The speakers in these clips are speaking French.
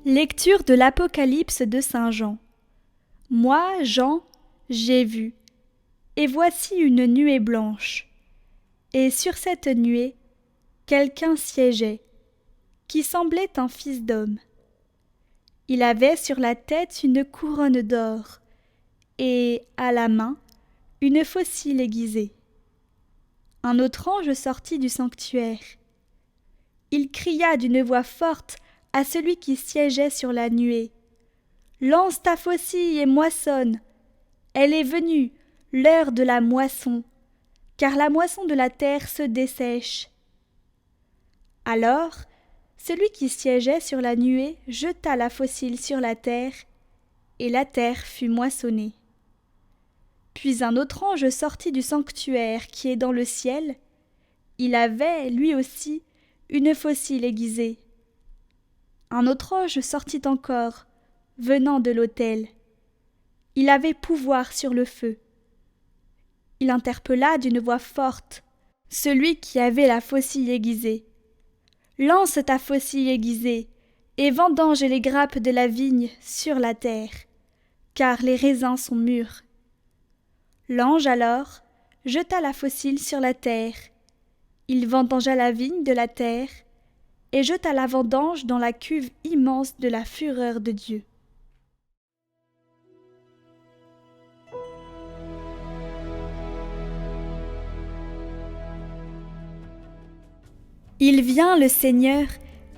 Lecture de l'Apocalypse de Saint Jean. Moi, Jean, j'ai vu, et voici une nuée blanche. Et sur cette nuée, quelqu'un siégeait, qui semblait un fils d'homme. Il avait sur la tête une couronne d'or, et, à la main, une faucille aiguisée. Un autre ange sortit du sanctuaire. Il cria d'une voix forte à celui qui siégeait sur la nuée. « Lance ta faucille et moissonne. Elle est venue, l'heure de la moisson, car la moisson de la terre se dessèche. » Alors, celui qui siégeait sur la nuée jeta la faucille sur la terre, et la terre fut moissonnée. Puis un autre ange sortit du sanctuaire qui est dans le ciel. Il avait, lui aussi, une faucille aiguisée. Un autre ange sortit encore, venant de l'autel. Il avait pouvoir sur le feu. Il interpella d'une voix forte celui qui avait la faucille aiguisée. « Lance ta faucille aiguisée, et vendange les grappes de la vigne sur la terre, car les raisins sont mûrs. » L'ange alors jeta la faucille sur la terre. Il vendangea la vigne de la terre, et jeta la vendange dans la cuve immense de la fureur de Dieu. Il vient le Seigneur,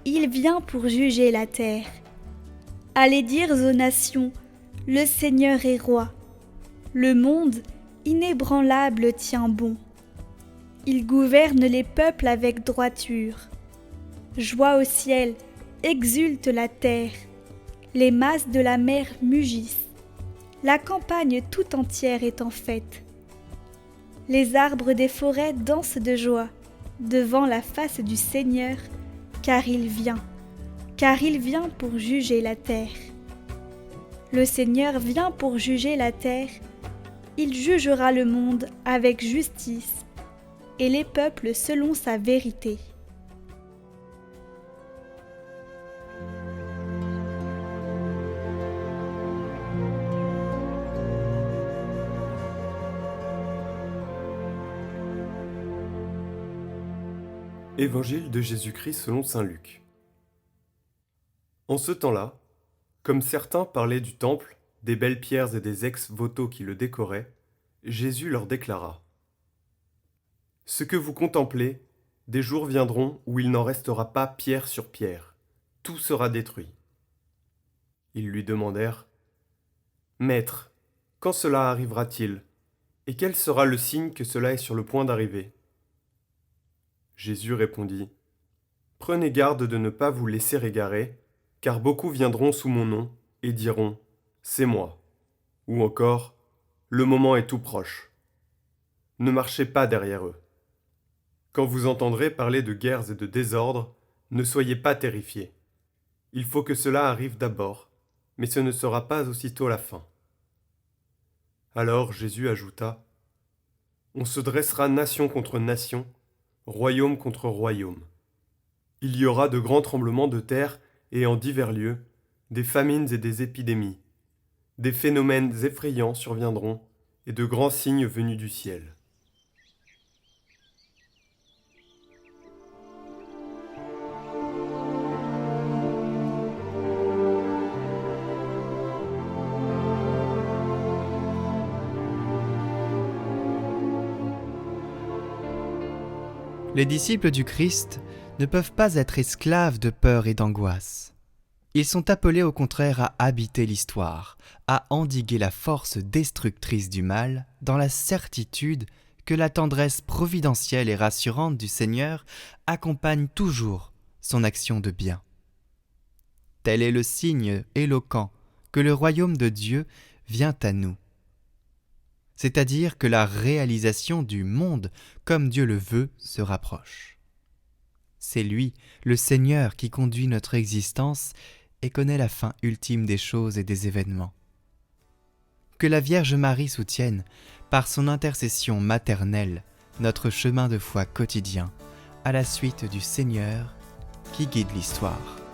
il vient pour juger la terre. Allez dire aux nations, le Seigneur est roi. Le monde, inébranlable, tient bon. Il gouverne les peuples avec droiture. Joie au ciel, exulte la terre. Les masses de la mer mugissent. La campagne tout entière est en fête. Les arbres des forêts dansent de joie devant la face du Seigneur, car il vient pour juger la terre. Le Seigneur vient pour juger la terre. Il jugera le monde avec justice et les peuples selon sa vérité. Évangile de Jésus-Christ selon saint Luc. En ce temps-là, comme certains parlaient du temple, des belles pierres et des ex-voto qui le décoraient, Jésus leur déclara : « Ce que vous contemplez, des jours viendront où il n'en restera pas pierre sur pierre, tout sera détruit. » Ils lui demandèrent : « Maître, quand cela arrivera-t-il ? Et quel sera le signe que cela est sur le point d'arriver ? » Jésus répondit : « Prenez garde de ne pas vous laisser égarer, car beaucoup viendront sous mon nom et diront : C'est moi, ou encore : Le moment est tout proche. Ne marchez pas derrière eux. Quand vous entendrez parler de guerres et de désordres, ne soyez pas terrifiés. Il faut que cela arrive d'abord, mais ce ne sera pas aussitôt la fin. » Alors Jésus ajouta : « On se dressera nation contre nation, royaume contre royaume. Il y aura de grands tremblements de terre et en divers lieux, des famines et des épidémies. Des phénomènes effrayants surviendront et de grands signes venus du ciel. » Les disciples du Christ ne peuvent pas être esclaves de peur et d'angoisse. Ils sont appelés au contraire à habiter l'histoire, à endiguer la force destructrice du mal, dans la certitude que la tendresse providentielle et rassurante du Seigneur accompagne toujours son action de bien. Tel est le signe éloquent que le royaume de Dieu vient à nous. C'est-à-dire que la réalisation du monde comme Dieu le veut se rapproche. C'est lui, le Seigneur, qui conduit notre existence et connaît la fin ultime des choses et des événements. Que la Vierge Marie soutienne, par son intercession maternelle, notre chemin de foi quotidien, à la suite du Seigneur qui guide l'histoire.